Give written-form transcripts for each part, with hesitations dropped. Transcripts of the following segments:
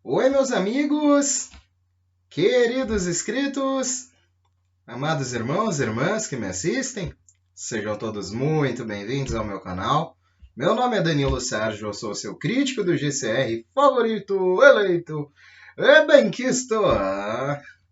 Oi, meus amigos, queridos inscritos, amados irmãos e irmãs que me assistem, sejam todos muito bem-vindos ao meu canal. Meu nome é Danilo Sérgio, eu sou seu crítico do GCR favorito, eleito e benquisto.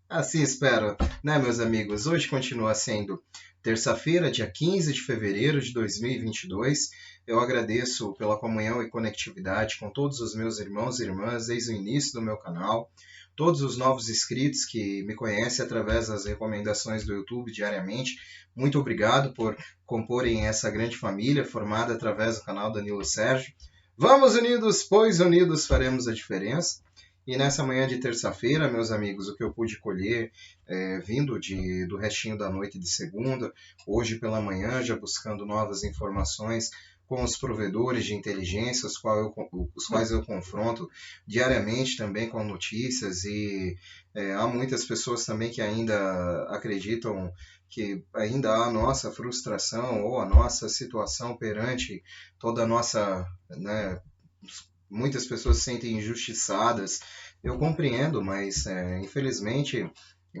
Assim espero, né, meus amigos? Hoje continua sendo terça-feira, dia 15 de fevereiro de 2022. Eu agradeço pela comunhão e conectividade com todos os meus irmãos e irmãs desde o início do meu canal, todos os novos inscritos que me conhecem através das recomendações do YouTube diariamente. Muito obrigado por comporem essa grande família formada através do canal Danilo Sérgio. Vamos unidos, pois unidos faremos a diferença. E nessa manhã de terça-feira, meus amigos, o que eu pude colher vindo do restinho da noite de segunda, hoje pela manhã, já buscando novas informações com os provedores de inteligência, os quais eu confronto diariamente também com notícias, e há muitas pessoas também que ainda acreditam que ainda há a nossa frustração ou a nossa situação perante toda a nossa, né, muitas pessoas se sentem injustiçadas. Eu compreendo, mas infelizmente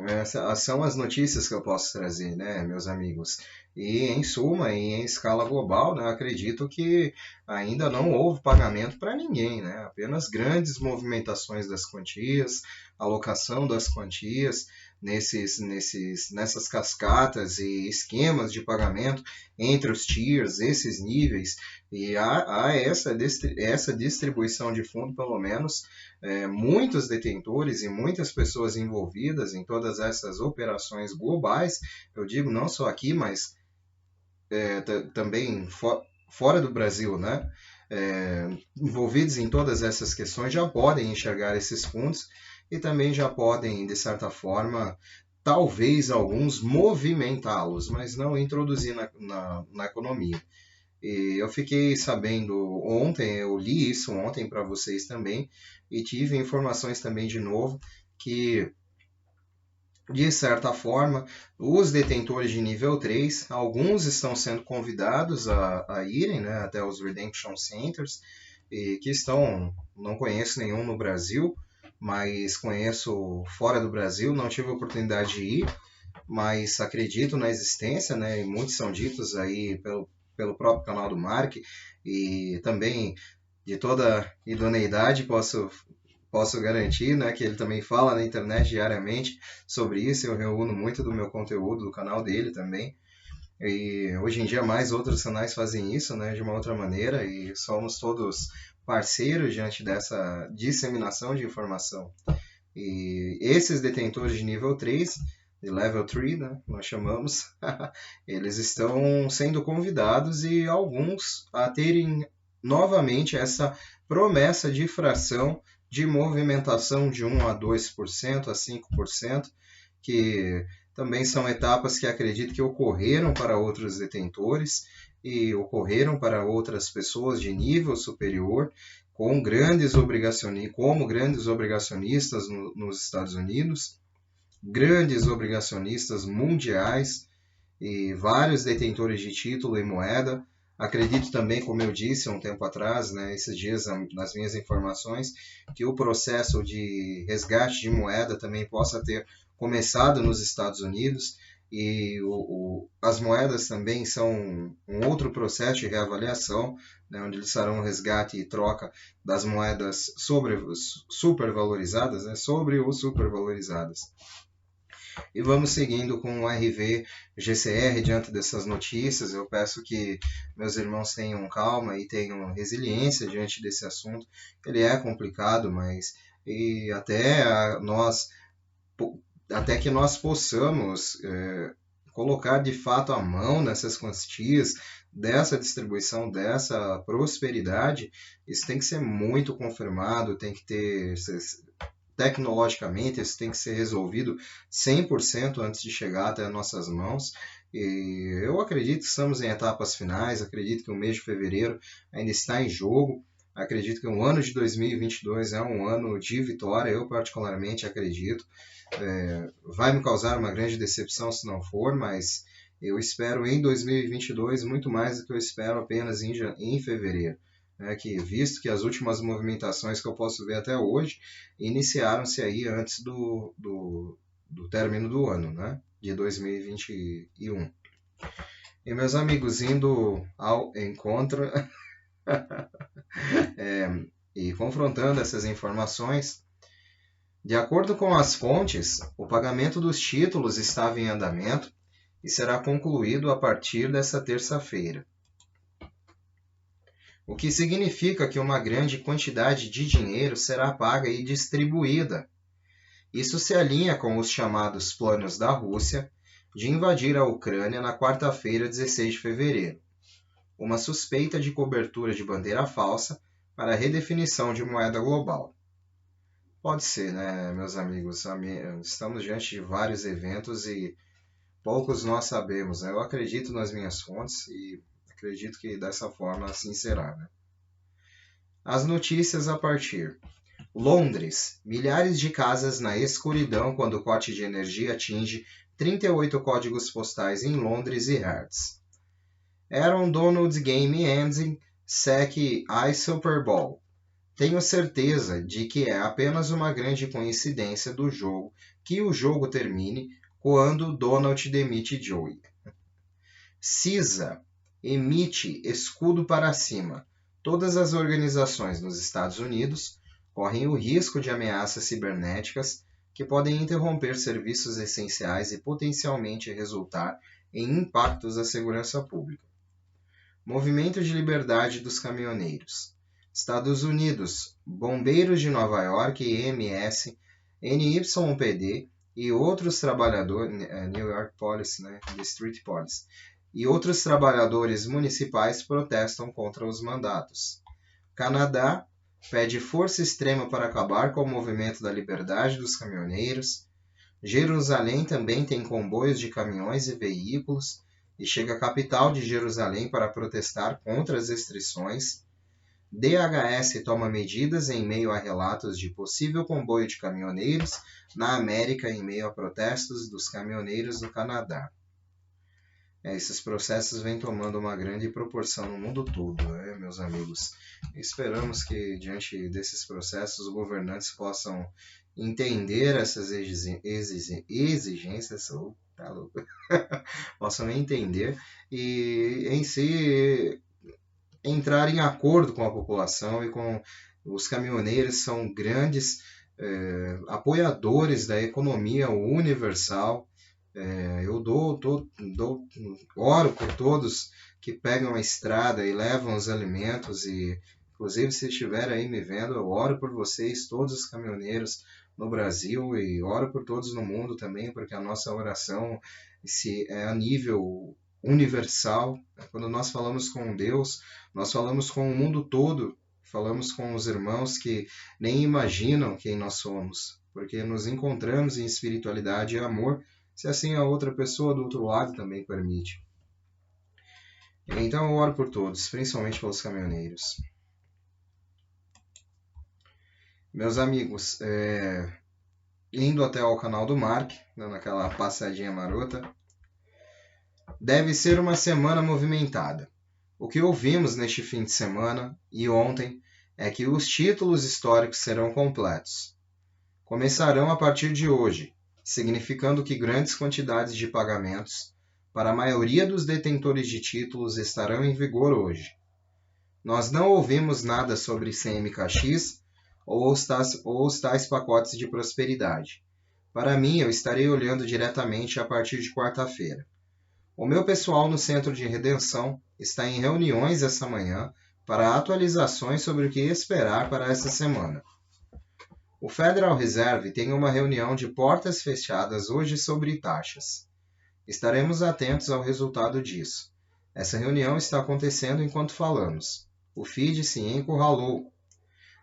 essas são as notícias que eu posso trazer, né, meus amigos? E em suma, e em escala global, né, acredito que ainda não houve pagamento para ninguém, né? Apenas grandes movimentações das quantias, alocação das quantias nessas cascatas e esquemas de pagamento entre os tiers, esses níveis, e há essa distribuição de fundo, pelo menos, muitos detentores e muitas pessoas envolvidas em todas essas operações globais, eu digo não só aqui, mas também fora do Brasil, né? Envolvidos em todas essas questões já podem enxergar esses fundos e também já podem, de certa forma, talvez alguns movimentá-los, mas não introduzir na economia. E eu fiquei sabendo ontem, eu li isso ontem para vocês também, e tive informações também de novo que, de certa forma, os detentores de nível 3, alguns estão sendo convidados a irem, né, até os Redemption Centers, e que estão, não conheço nenhum no Brasil, mas conheço fora do Brasil, não tive a oportunidade de ir, mas acredito na existência, né, e muitos são ditos aí pelo próprio canal do Mark, e também de toda idoneidade posso garantir, né, que ele também fala na internet diariamente sobre isso. Eu reúno muito do meu conteúdo do canal dele também. E hoje em dia mais outros canais fazem isso, né, de uma outra maneira, e somos todos parceiros diante dessa disseminação de informação. E esses detentores de nível 3, de level 3, né, nós chamamos, eles estão sendo convidados, e alguns a terem novamente essa promessa de fração de movimentação de 1 a 2%, a 5%, que também são etapas que acredito que ocorreram para outros detentores e ocorreram para outras pessoas de nível superior, como grandes obrigacionistas nos Estados Unidos, grandes obrigacionistas mundiais e vários detentores de título e moeda. Acredito também, como eu disse há um tempo atrás, né, esses dias nas minhas informações, que o processo de resgate de moeda também possa ter começado nos Estados Unidos, e as moedas também são um outro processo de reavaliação, né, onde eles farão resgate e troca das moedas supervalorizadas, né, sobre ou supervalorizadas. E vamos seguindo com o RV GCR diante dessas notícias. Eu peço que meus irmãos tenham calma e tenham resiliência diante desse assunto. Ele é complicado, mas e até que nós possamos colocar de fato a mão nessas quantias, dessa distribuição, dessa prosperidade, isso tem que ser muito confirmado, tem que ter tecnologicamente, isso tem que ser resolvido 100% antes de chegar até as nossas mãos. E eu acredito que estamos em etapas finais, acredito que o mês de fevereiro ainda está em jogo, acredito que o ano de 2022 é um ano de vitória, eu particularmente acredito. Vai me causar uma grande decepção se não for, mas eu espero em 2022 muito mais do que eu espero apenas em fevereiro. né, que visto que as últimas movimentações que eu posso ver até hoje iniciaram-se aí antes do término do ano, né, de 2021. E meus amigos, indo ao encontro e confrontando essas informações, de acordo com as fontes, o pagamento dos títulos estava em andamento e será concluído a partir desta terça-feira. O que significa que uma grande quantidade de dinheiro será paga e distribuída. Isso se alinha com os chamados planos da Rússia de invadir a Ucrânia na quarta-feira, 16 de fevereiro. Uma suspeita de cobertura de bandeira falsa para a redefinição de moeda global. Pode ser, né, meus amigos? Estamos diante de vários eventos e poucos nós sabemos, né? Eu acredito nas minhas fontes e acredito que dessa forma assim será, né? As notícias a partir. Londres. Milhares de casas na escuridão quando o corte de energia atinge 38 códigos postais em Londres e Hertz. Aaron Donald's Game Ending SEC Super Bowl. Tenho certeza de que é apenas uma grande coincidência do jogo que o jogo termine quando Donald demite Joey. CISA emite escudo para cima. Todas as organizações nos Estados Unidos correm o risco de ameaças cibernéticas que podem interromper serviços essenciais e potencialmente resultar em impactos à segurança pública. Movimento de Liberdade dos Caminhoneiros. Estados Unidos, Bombeiros de Nova York, EMS, NYPD e outros trabalhadores, New York Police, né, District Police, e outros trabalhadores municipais protestam contra os mandatos. Canadá pede força extrema para acabar com o movimento da liberdade dos caminhoneiros. Jerusalém também tem comboios de caminhões e veículos e chega à capital de Jerusalém para protestar contra as restrições. DHS toma medidas em meio a relatos de possível comboio de caminhoneiros na América em meio a protestos dos caminhoneiros no Canadá. Esses processos vêm tomando uma grande proporção no mundo todo, né, meus amigos? Esperamos que, diante desses processos, os governantes possam entender essas exigências, tá louco? Possam entender e, em si, entrar em acordo com a população e com os caminhoneiros. São grandes apoiadores da economia universal. Eu oro por todos que pegam a estrada e levam os alimentos e, inclusive, se estiver aí me vendo, eu oro por vocês, todos os caminhoneiros no Brasil, e oro por todos no mundo também, porque a nossa oração é a nível universal. Quando nós falamos com Deus, nós falamos com o mundo todo, falamos com os irmãos que nem imaginam quem nós somos, porque nos encontramos em espiritualidade e amor, se assim a outra pessoa do outro lado também permite. Então eu oro por todos, principalmente pelos caminhoneiros. Meus amigos, indo até ao canal do Mark, dando aquela passadinha marota, deve ser uma semana movimentada. O que ouvimos neste fim de semana e ontem é que os títulos históricos serão completos. Começarão a partir de hoje, significando que grandes quantidades de pagamentos para a maioria dos detentores de títulos estarão em vigor hoje. Nós não ouvimos nada sobre CMKX ou os tais pacotes de prosperidade. Para mim, eu estarei olhando diretamente a partir de quarta-feira. O meu pessoal no Centro de Redenção está em reuniões essa manhã para atualizações sobre o que esperar para essa semana. O Federal Reserve tem uma reunião de portas fechadas hoje sobre taxas. Estaremos atentos ao resultado disso. Essa reunião está acontecendo enquanto falamos. O feed se encurralou.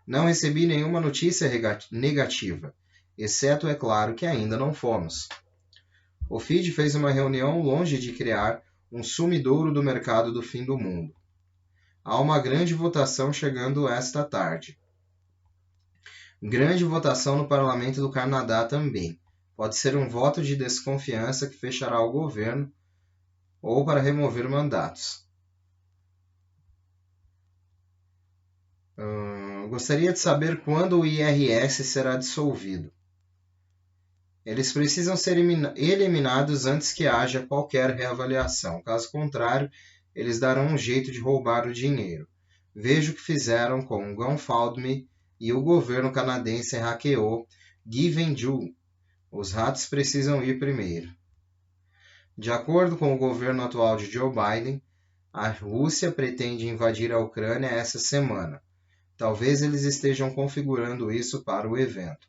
Não recebi nenhuma notícia negativa, exceto, é claro, que ainda não fomos. O feed fez uma reunião longe de criar um sumidouro do mercado do fim do mundo. Há uma grande votação chegando esta tarde. Grande votação no Parlamento do Canadá também. Pode ser um voto de desconfiança que fechará o governo ou para remover mandatos. Gostaria de saber quando o IRS será dissolvido. Eles precisam ser eliminados antes que haja qualquer reavaliação. Caso contrário, eles darão um jeito de roubar o dinheiro. Veja o que fizeram com o GoFundMe e o governo canadense hackeou GiveNju. Os ratos precisam ir primeiro. De acordo com o governo atual de Joe Biden, a Rússia pretende invadir a Ucrânia essa semana. Talvez eles estejam configurando isso para o evento.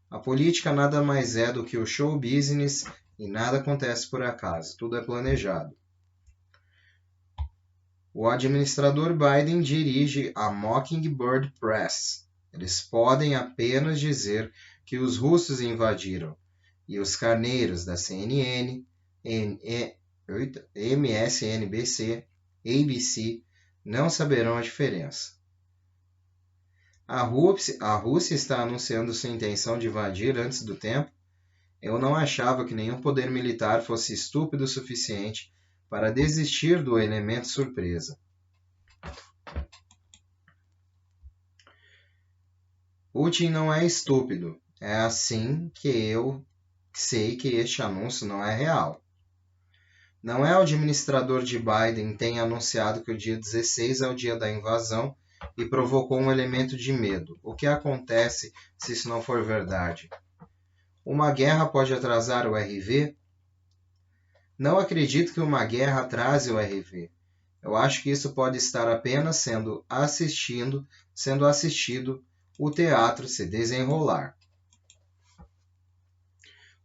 A política nada mais é do que o show business e nada acontece por acaso, tudo é planejado. O administrador Biden dirige a Mockingbird Press. Eles podem apenas dizer que os russos invadiram, e os carneiros da CNN, MSNBC, ABC não saberão a diferença. A Rússia está anunciando sua intenção de invadir antes do tempo. Eu não achava que nenhum poder militar fosse estúpido o suficiente para desistir do elemento surpresa. Putin não é estúpido. É assim que eu sei que este anúncio não é real. Não é o administrador de Biden tem anunciado que o dia 16 é o dia da invasão e provocou um elemento de medo. O que acontece se isso não for verdade? Uma guerra pode atrasar o RV? Não acredito que uma guerra atrase o RV. Eu acho que isso pode estar apenas sendo assistido o teatro se desenrolar.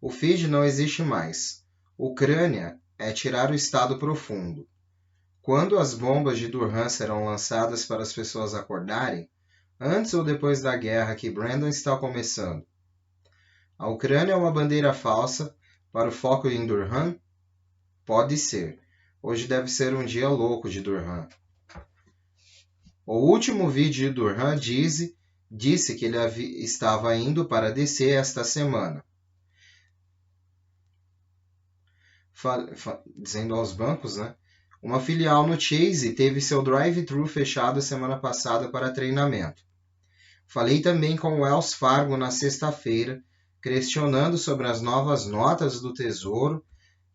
O feed não existe mais. Ucrânia é tirar o estado profundo. Quando as bombas de Durham serão lançadas para as pessoas acordarem? Antes ou depois da guerra que Brandon está começando? A Ucrânia é uma bandeira falsa para o foco em Durham? Pode ser. Hoje deve ser um dia louco de Durham. O último vídeo de Durham disse que ele estava indo para DC esta semana. Dizendo aos bancos, né? Uma filial no Chase teve seu drive-thru fechado semana passada para treinamento. Falei também com o Wells Fargo na sexta-feira, questionando sobre as novas notas do Tesouro,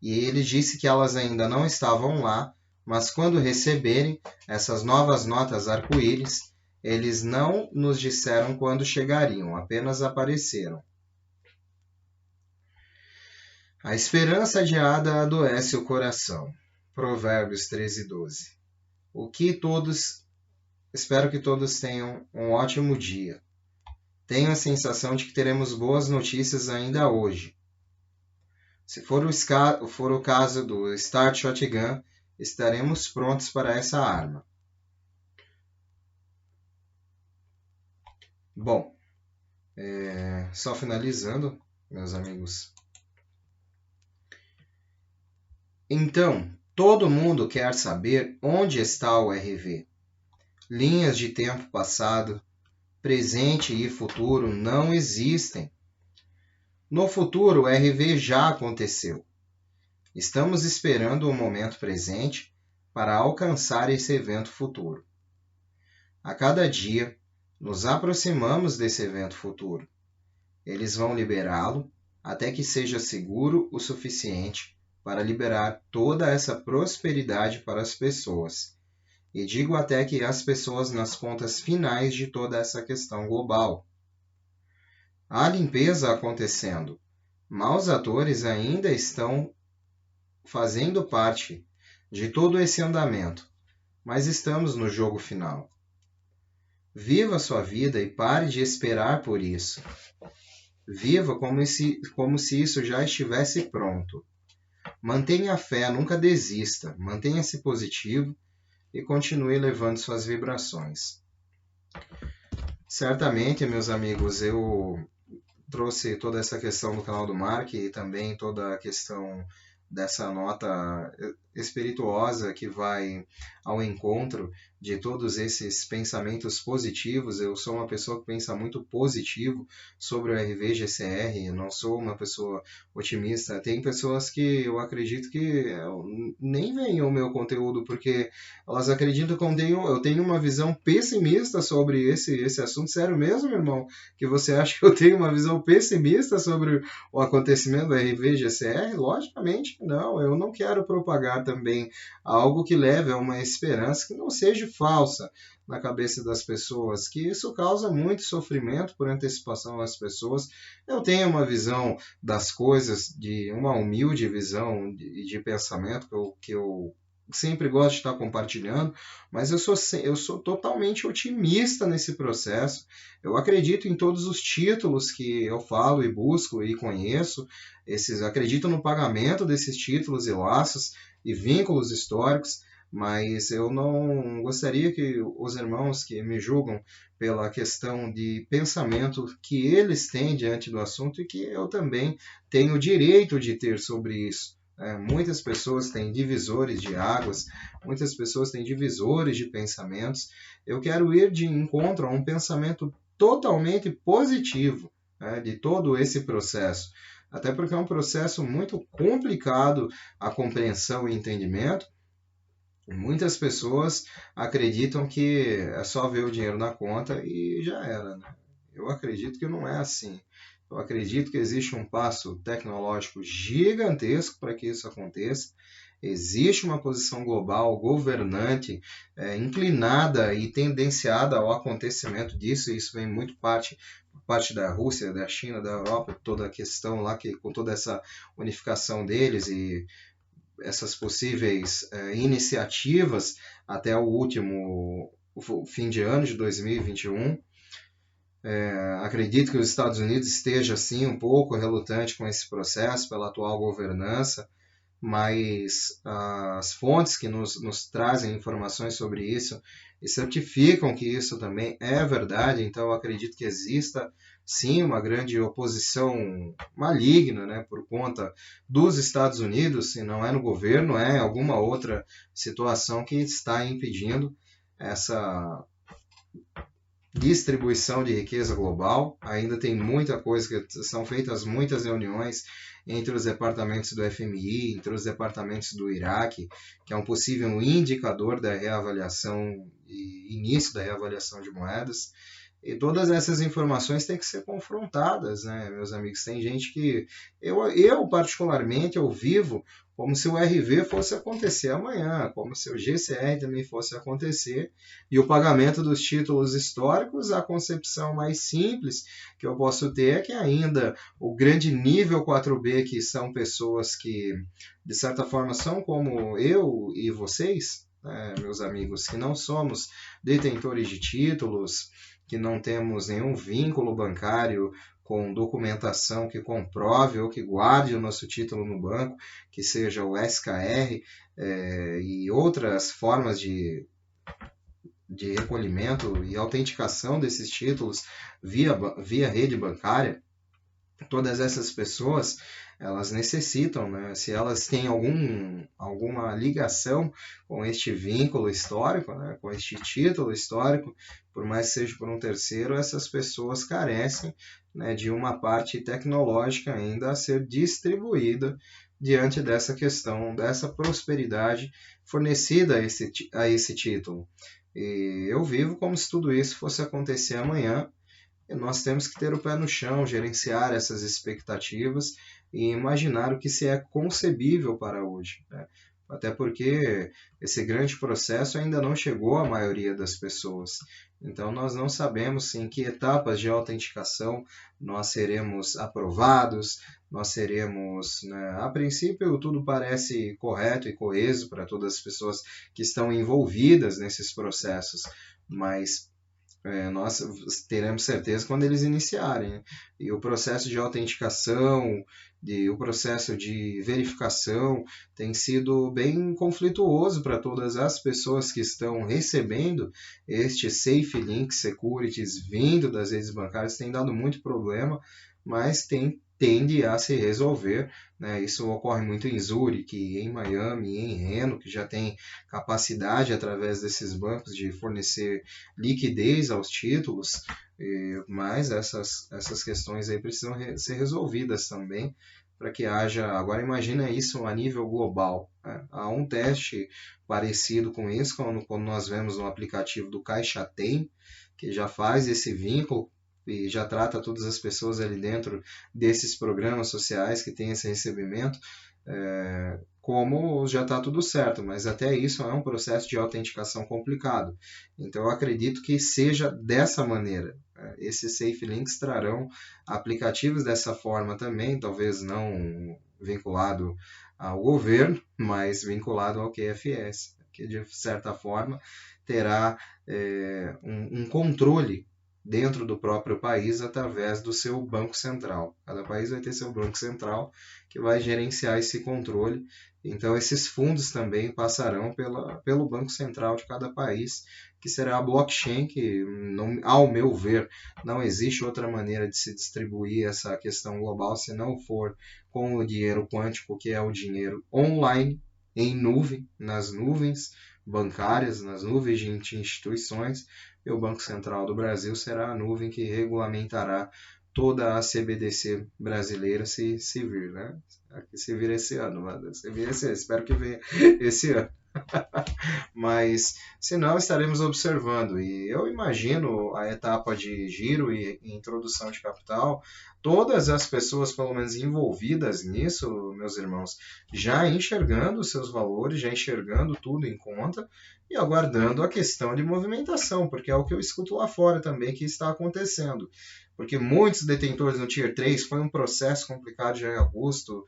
e ele disse que elas ainda não estavam lá, mas quando receberem essas novas notas arco-íris, eles não nos disseram quando chegariam, apenas apareceram. A esperança adiada adoece o coração. Provérbios 13:12. Espero que todos tenham um ótimo dia. Tenho a sensação de que teremos boas notícias ainda hoje. Se for o caso do Start Shotgun, estaremos prontos para essa arma. Bom, só finalizando, meus amigos. Então, todo mundo quer saber onde está o RV. Linhas de tempo passado, presente e futuro não existem. No futuro, o RV já aconteceu. Estamos esperando o momento presente para alcançar esse evento futuro. A cada dia, nos aproximamos desse evento futuro. Eles vão liberá-lo até que seja seguro o suficiente para liberar toda essa prosperidade para as pessoas. E digo até que as pessoas nas contas finais de toda essa questão global. Há limpeza acontecendo. Maus atores ainda estão fazendo parte de todo esse andamento, mas estamos no jogo final. Viva a sua vida e pare de esperar por isso. Viva como se isso já estivesse pronto. Mantenha a fé, nunca desista, mantenha-se positivo e continue elevando suas vibrações. Certamente, meus amigos, eu trouxe toda essa questão do canal do Mark e também toda a questão dessa nota. espirituosa que vai ao encontro de todos esses pensamentos positivos. Eu sou uma pessoa que pensa muito positivo sobre o RV-GCR, eu não sou uma pessoa otimista. Tem pessoas que eu acredito que nem veem o meu conteúdo porque elas acreditam que eu tenho uma visão pessimista sobre esse assunto. Sério mesmo, meu irmão? Que você acha que eu tenho uma visão pessimista sobre o acontecimento do RV-GCR? Logicamente não, eu não quero propagar também algo que leve a uma esperança que não seja falsa na cabeça das pessoas, que isso causa muito sofrimento por antecipação às pessoas. Eu tenho uma visão das coisas, de uma humilde visão de pensamento que eu sempre gosto de estar compartilhando, mas eu sou totalmente otimista nesse processo. Eu acredito em todos os títulos que eu falo e busco e conheço, acredito no pagamento desses títulos e laços e vínculos históricos, mas eu não gostaria que os irmãos que me julgam pela questão de pensamento que eles têm diante do assunto e que eu também tenho o direito de ter sobre isso. Muitas pessoas têm divisores de águas, muitas pessoas têm divisores de pensamentos. Eu quero ir de encontro a um pensamento totalmente positivo, de todo esse processo. Até porque é um processo muito complicado a compreensão e entendimento. Muitas pessoas acreditam que é só ver o dinheiro na conta e já era, né? Eu acredito que não é assim. Eu acredito que existe um passo tecnológico gigantesco para que isso aconteça. Existe uma posição global, governante, inclinada e tendenciada ao acontecimento disso. E isso vem muito parte da Rússia, da China, da Europa, toda a questão lá, com toda essa unificação deles e essas possíveis iniciativas até o fim de ano de 2021. Acredito que os Estados Unidos esteja, sim, um pouco relutante com esse processo pela atual governança, mas as fontes que nos trazem informações sobre isso e certificam que isso também é verdade. Então, eu acredito que exista, sim, uma grande oposição maligna, né, por conta dos Estados Unidos, se não é no governo, é em alguma outra situação que está impedindo essa distribuição de riqueza global. Ainda tem muita coisa, que são feitas muitas reuniões entre os departamentos do FMI, entre os departamentos do Iraque, que é um possível indicador da reavaliação e início da reavaliação de moedas. E todas essas informações têm que ser confrontadas, né, meus amigos? Tem gente que... Eu particularmente, eu vivo como se o RV fosse acontecer amanhã, como se o GCR também fosse acontecer, e o pagamento dos títulos históricos, a concepção mais simples que eu posso ter é que ainda o grande nível 4B, que são pessoas que, de certa forma, são como eu e vocês, né, meus amigos, que não somos detentores de títulos, que não temos nenhum vínculo bancário com documentação que comprove ou que guarde o nosso título no banco, que seja o SKR, e outras formas de recolhimento e autenticação desses títulos via rede bancária. Todas essas pessoas, elas necessitam, né, se elas têm alguma ligação com este vínculo histórico, né, com este título histórico, por mais que seja por um terceiro, essas pessoas carecem, né, de uma parte tecnológica ainda a ser distribuída diante dessa questão, dessa prosperidade fornecida a esse título. E eu vivo como se tudo isso fosse acontecer amanhã. E nós temos que ter o pé no chão, gerenciar essas expectativas e imaginar o que se é concebível para hoje, né? Até porque esse grande processo ainda não chegou à maioria das pessoas. Então, nós não sabemos em que etapas de autenticação nós seremos aprovados, nós seremos, né? A princípio, tudo parece correto e coeso para todas as pessoas que estão envolvidas nesses processos, mas nós teremos certeza quando eles iniciarem, né? E o processo de autenticação, o processo de verificação tem sido bem conflituoso para todas as pessoas que estão recebendo este Safe Link Securities vindo das redes bancárias. Tem dado muito problema, mas tem tende a se resolver, né? Isso ocorre muito em Zurique, em Miami, em Reno, que já tem capacidade através desses bancos de fornecer liquidez aos títulos, mas essas questões aí precisam ser resolvidas também para que haja. Agora imagina isso a nível global, né? Há um teste parecido com isso quando nós vemos no aplicativo do Caixa Tem, que já faz esse vínculo e já trata todas as pessoas ali dentro desses programas sociais que têm esse recebimento, como já está tudo certo, mas até isso é um processo de autenticação complicado. Então eu acredito que seja dessa maneira. Esses Safe Links trarão aplicativos dessa forma também, talvez não vinculado ao governo, mas vinculado ao QFS, que de certa forma terá um controle dentro do próprio país através do seu banco central. Cada país vai ter seu banco central que vai gerenciar esse controle. Então, esses fundos também passarão pelo banco central de cada país, que será a blockchain, que, ao meu ver, não existe outra maneira de se distribuir essa questão global se não for com o dinheiro quântico, que é o dinheiro online, em nuvem, nas nuvens bancárias, nas nuvens de instituições, e o Banco Central do Brasil será a nuvem que regulamentará toda a CBDC brasileira se vir, né? Se vir esse ano, se vir esse ano, espero que venha esse ano. Mas, se não, estaremos observando. E eu imagino a etapa de giro e introdução de capital, todas as pessoas, pelo menos envolvidas nisso, meus irmãos, já enxergando os seus valores, já enxergando tudo em conta e aguardando a questão de movimentação, porque é o que eu escuto lá fora também que está acontecendo. Porque muitos detentores no Tier 3 foi um processo complicado já em agosto,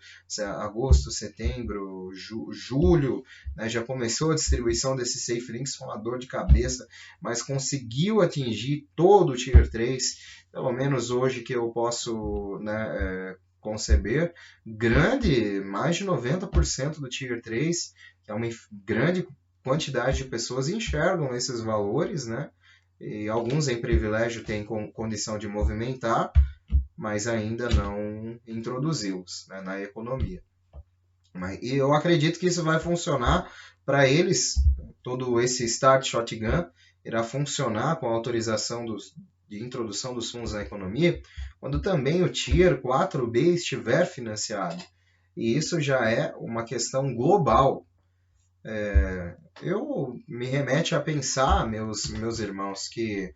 setembro, julho, né, já começou a distribuição desses Safe Links, foi uma dor de cabeça, mas conseguiu atingir todo o Tier 3, pelo menos hoje que eu posso, né, conceber, mais de 90% do Tier 3, que é uma grande quantidade de pessoas enxergam esses valores, né? E alguns em privilégio têm condição de movimentar, mas ainda não introduzi-los, né, na economia. E eu acredito que isso vai funcionar para eles, todo esse Start Shotgun irá funcionar com a autorização de introdução dos fundos na economia, quando também o Tier 4B estiver financiado. E isso já é uma questão global. Eu me remete a pensar, meus irmãos, que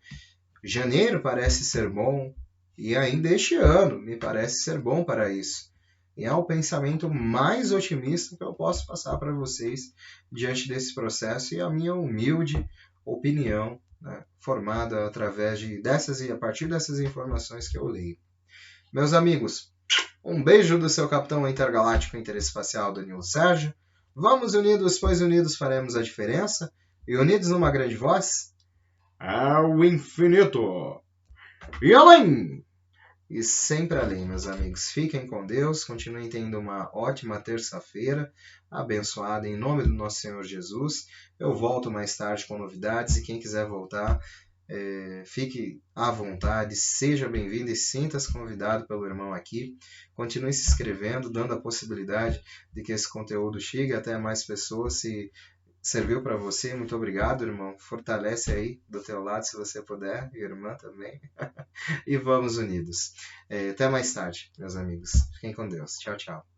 janeiro parece ser bom e ainda este ano me parece ser bom para isso. E é o pensamento mais otimista que eu posso passar para vocês diante desse processo e a minha humilde opinião, né, formada através a partir dessas informações que eu leio. Meus amigos, um beijo do seu capitão intergaláctico interespacial Danilo Sérgio. Vamos unidos, pois unidos faremos a diferença. E unidos numa grande voz, ao infinito e além! E sempre além, meus amigos. Fiquem com Deus, continuem tendo uma ótima terça-feira, abençoada em nome do nosso Senhor Jesus. Eu volto mais tarde com novidades e quem quiser voltar, fique à vontade, seja bem-vindo e sinta-se convidado pelo irmão aqui. Continue se inscrevendo, dando a possibilidade de que esse conteúdo chegue até mais pessoas. Se serviu para você, muito obrigado, irmão. Fortalece aí do teu lado se você puder, e irmã também. E vamos unidos. Até mais tarde, meus amigos. Fiquem com Deus. Tchau, tchau.